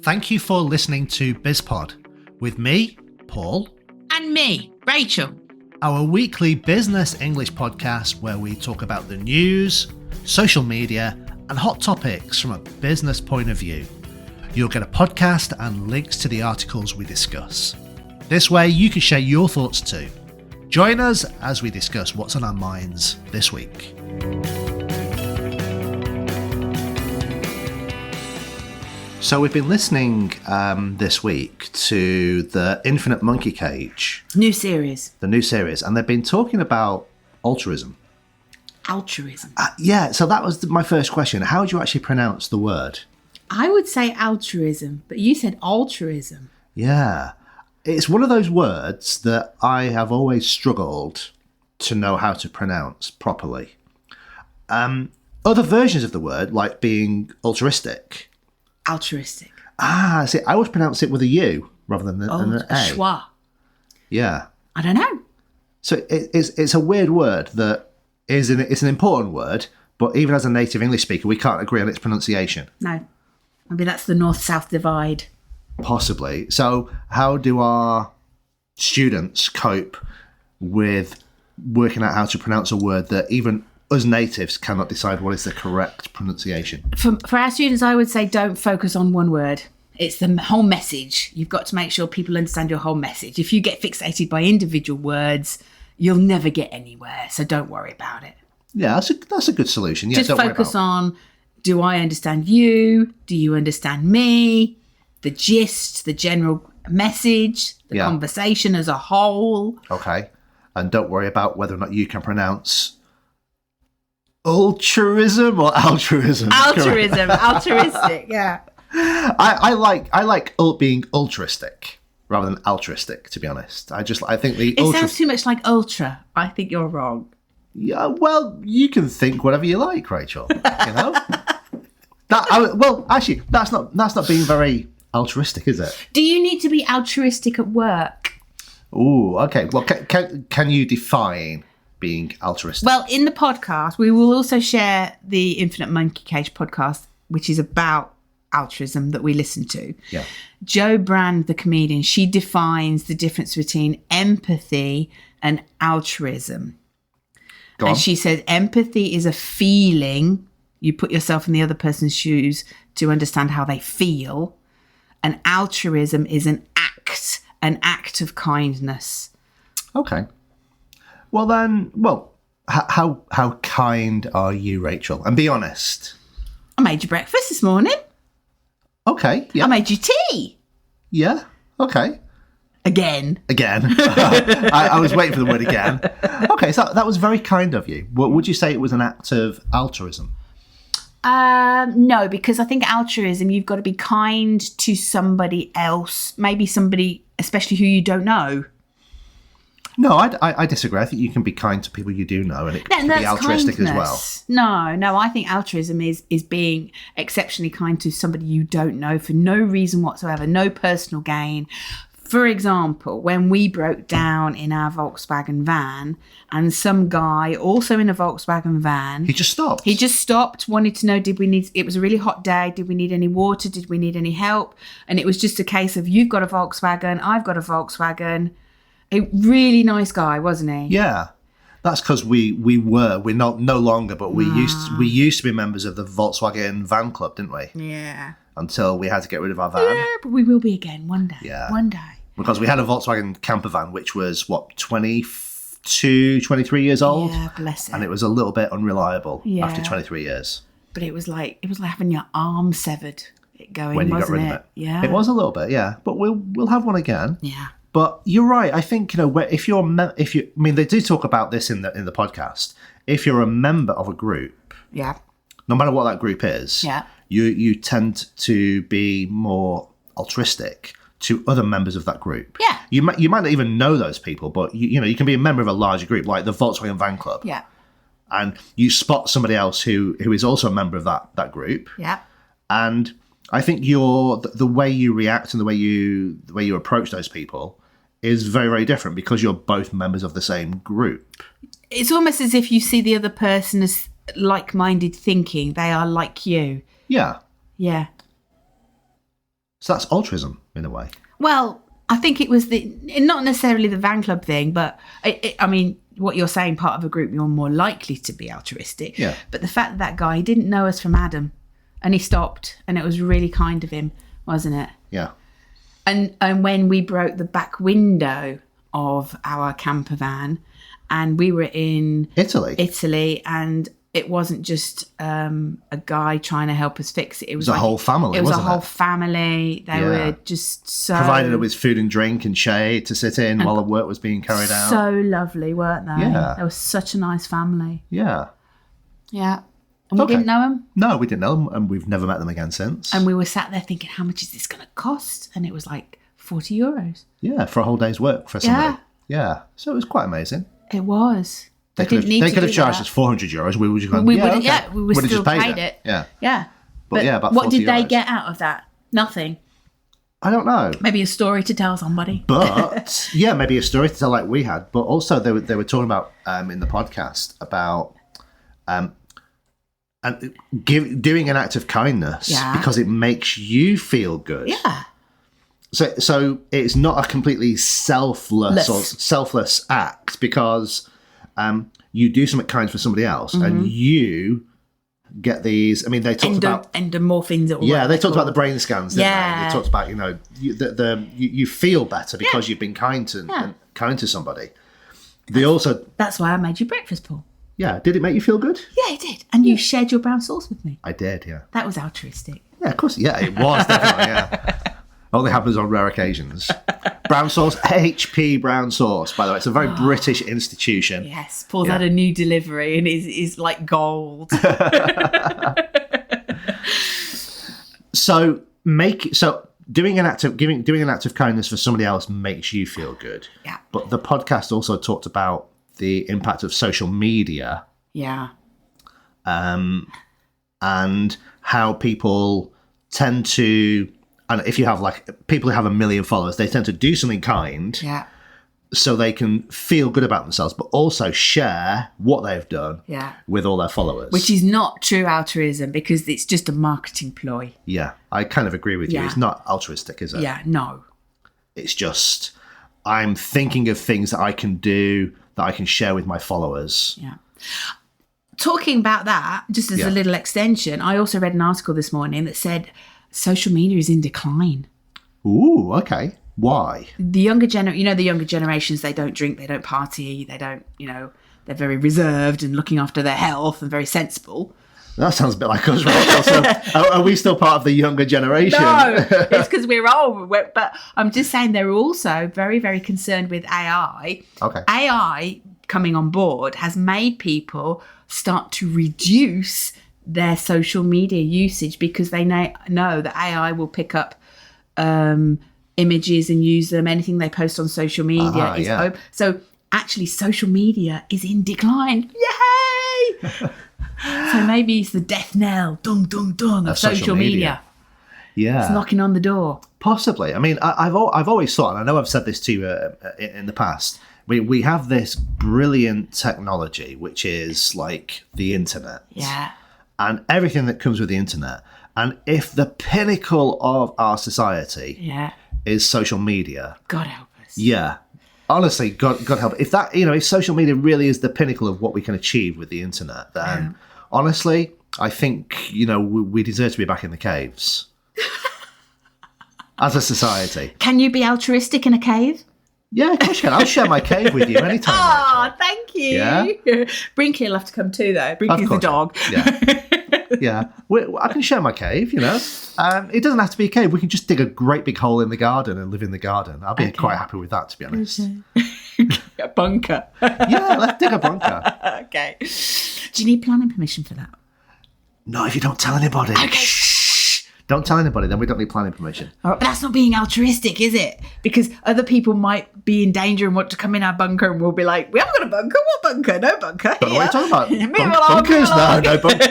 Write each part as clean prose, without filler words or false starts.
Thank you for listening to BizPod with me, Paul. And me, Rachel. Our weekly business English podcast where we talk about the news, social media, and hot topics from a business point of view. You'll get a podcast and links to the articles we discuss. This way you can share your thoughts too. Join us as we discuss what's on our minds this week. So we've been listening this week to the Infinite Monkey Cage. New series. The new series. And they've been talking about altruism. Altruism. Yeah, so that was my first question. How do you actually pronounce the word? I would say altruism, but you said altruism. Yeah. It's one of those words that I have always struggled to know how to pronounce properly. Other versions of the word, like being altruistic. Altruistic. See, I always pronounce it with a U rather than an A. Schwa. Yeah. I don't know. So it's a weird word that it's an important word, but even as a native English speaker, we can't agree on its pronunciation. No. Maybe that's the north-south divide. Possibly. So how do our students cope with working out how to pronounce a word that even us natives cannot decide what is the correct pronunciation? For our students, I would say don't focus on one word. It's the whole message. You've got to make sure people understand your whole message. If you get fixated by individual words, you'll never get anywhere. So don't worry about it. Yeah, that's a good solution. Yeah, just focus on, do I understand you? Do you understand me? The gist, the general message, the conversation as a whole. Okay. And don't worry about whether or not you can pronounce altruism or altruism. Altruism, altruistic, yeah. I like being altruistic rather than altruistic, to be honest. I think the It sounds too much like ultra. I think you're wrong. Yeah, well, you can think whatever you like, Rachel. You know? Actually, that's not being very altruistic, is it? Do you need to be altruistic at work? Ooh, okay. Well, can you define being altruistic? Well, in the podcast, we will also share the Infinite Monkey Cage podcast, which is about altruism that we listen to. Yeah. Jo Brand, the comedian, she defines the difference between empathy and altruism. Go on. And she said empathy is a feeling. You put yourself in the other person's shoes to understand how they feel. And altruism is an act of kindness. Okay. Well then, how kind are you, Rachel? And be honest. I made you breakfast this morning. Okay, yeah. I made you tea. Yeah, okay. Again. I was waiting for the word again. Okay, so that was very kind of you. Would you say it was an act of altruism? No, because I think altruism, you've got to be kind to somebody else, maybe somebody, especially who you don't know. No, I disagree. I think you can be kind to people you do know, and it can be altruistic kindness. As well. No, I think altruism is being exceptionally kind to somebody you don't know for no reason whatsoever, no personal gain. For example, when we broke down in our Volkswagen van and some guy also in a Volkswagen van... He just stopped, wanted to know, it was a really hot day, did we need any water, did we need any help? And it was just a case of, you've got a Volkswagen, I've got a Volkswagen. A really nice guy, wasn't he? Yeah. That's because we're not no longer, but we used to be members of the Volkswagen van club, didn't we? Yeah. Until we had to get rid of our van. Yeah, but we will be again one day. Yeah. One day. Because we had a Volkswagen camper van, which was, 22, 23 years old? Yeah, bless it. And it was a little bit unreliable after 23 years. But it was like having your arm severed. It going, when you wasn't got rid it? of it. Yeah. It was a little bit, yeah. But we'll have one again. Yeah. But you're right. I think, they do talk about this in the podcast. If you're a member of a group, yeah, no matter what that group is, yeah, you tend to be more altruistic to other members of that group. Yeah. You might not even know those people, but you can be a member of a larger group, like the Volkswagen Van Club. Yeah. And you spot somebody else who is also a member of that group. Yeah. And I think the way you react and the way you approach those people is very, very different because you're both members of the same group. It's almost as if you see the other person as like-minded thinking. They are like you. Yeah. Yeah. So that's altruism in a way. Well, I think it was not necessarily the van club thing, but I mean, what you're saying, part of a group, you're more likely to be altruistic. Yeah. But the fact that guy, he didn't know us from Adam, and he stopped, and it was really kind of him, wasn't it? Yeah. And when we broke the back window of our camper van, and we were in Italy, and it wasn't just a guy trying to help us fix it. It was a whole family. It was wasn't a whole family. They were just so provided it with food and drink and shade to sit in while the work was being carried out. So lovely, weren't they? Yeah. They were such a nice family. Yeah. Yeah. And we didn't know them. No, we didn't know them, and we've never met them again since. And we were sat there thinking, how much is this going to cost? And it was like €40. Yeah, for a whole day's work for somebody. Yeah. So it was quite amazing. It was. They could have charged us €400. We would just gone, we would have still just paid it. Yeah. Yeah. But about what did €40. they get out of that? Nothing. I don't know. Maybe a story to tell somebody. But yeah, maybe a story to tell like we had. But also they were talking about in the podcast about doing an act of kindness because it makes you feel good. Yeah. So it's not a completely selfless act because you do something kind for somebody else and you get these. I mean, they talked about endorphins. They talked about the brain scans. Didn't they? They talked about you feel better because you've been kind to somebody. That's why I made you breakfast, Paul. Yeah, did it make you feel good? Yeah, it did. And you shared your brown sauce with me. I did. Yeah, that was altruistic. Yeah, of course. Yeah, it was definitely. Yeah. Only happens on rare occasions. Brown sauce, HP brown sauce, by the way. It's a very British institution. Yes, Paul's had a new delivery and is like gold. So doing an act of kindness for somebody else makes you feel good. Yeah. But the podcast also talked about the impact of social media. Yeah. And how people tend to. And if you have people who have 1 million followers, they tend to do something kind so they can feel good about themselves, but also share what they've done with all their followers. Which is not true altruism because it's just a marketing ploy. Yeah, I kind of agree with you. It's not altruistic, is it? Yeah, no. It's just I'm thinking of things that I can do that I can share with my followers. Yeah. Talking about that, just as a little extension, I also read an article this morning that said social media is in decline. Ooh, okay. Why? The younger generations, they don't drink, they don't party, they don't, they're very reserved and looking after their health and very sensible. That sounds a bit like us, right? So, are we still part of the younger generation? No, it's because we're old. But I'm just saying they're also very, very concerned with AI. Okay. AI coming on board has made people start to reduce their social media usage because they know that AI will pick up images and use them. Anything they post on social media is open. So actually social media is in decline. Yay! So maybe it's the death knell, dung, dung, dung of social media. Yeah. It's knocking on the door. Possibly. I mean, I've always thought, and I know I've said this to you in the past, we have this brilliant technology, which is like the internet. Yeah. And everything that comes with the internet. And if the pinnacle of our society is social media. God help us. Yeah. Honestly, God help. If that, if social media really is the pinnacle of what we can achieve with the internet, then honestly, I think, we deserve to be back in the caves. As a society. Can you be altruistic in a cave? Yeah, of course you can. I'll share my cave with you anytime. Oh, thank you. Yeah? Brinkley will have to come too, though. Brinkley's the dog. Yeah. I can share my cave, It doesn't have to be a cave. We can just dig a great big hole in the garden and live in the garden. I'll be quite happy with that, to be honest. A bunker. Yeah, let's dig a bunker. Okay. Do you need planning permission for that? No, if you don't tell anybody. Okay. Shh. Don't tell anybody, then we don't need planning permission. All right, but that's not being altruistic, is it? Because other people might be in danger and want to come in our bunker and we'll be like, we haven't got a bunker. What bunker? No bunker. But what are you talking about? Bunkers?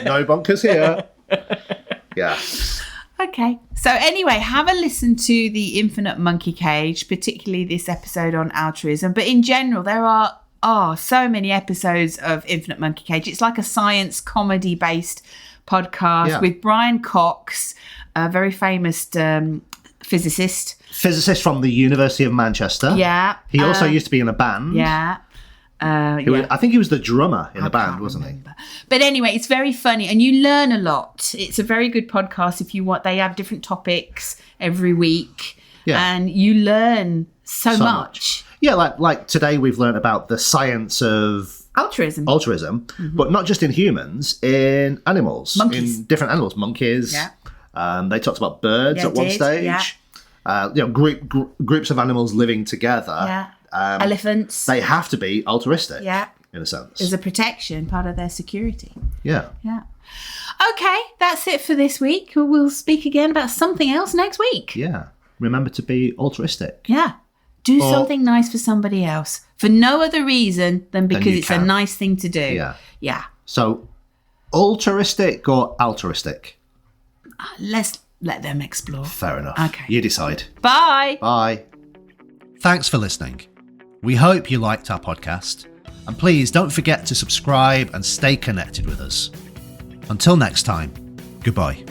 No bunkers here. Yeah. Okay. So anyway, have a listen to the Infinite Monkey Cage, particularly this episode on altruism. But in general, there are so many episodes of Infinite Monkey Cage. It's like a science comedy-based podcast with Brian Cox, a very famous physicist from the University of Manchester. Yeah. He also used to be in a band. Yeah. I think he was the drummer in the band, wasn't he? But anyway, it's very funny and you learn a lot. It's a very good podcast if you want. They have different topics every week and you learn so much. Yeah, like today we've learned about the science of altruism, but not just in humans, in animals. Monkeys. In different animals, monkeys. Yeah. They talked about birds at one stage. Yeah. Groups of animals living together. Yeah. Elephants. They have to be altruistic. Yeah. In a sense. As a protection, part of their security. Yeah. Yeah. Okay, that's it for this week. We'll speak again about something else next week. Yeah. Remember to be altruistic. Yeah. Do something nice for somebody else for no other reason than because it's a nice thing to do. Yeah. Yeah. So, altruistic or altruistic? Let's let them explore. Fair enough. Okay. You decide. Bye. Bye. Thanks for listening. We hope you liked our podcast, and please don't forget to subscribe and stay connected with us. Until next time, goodbye.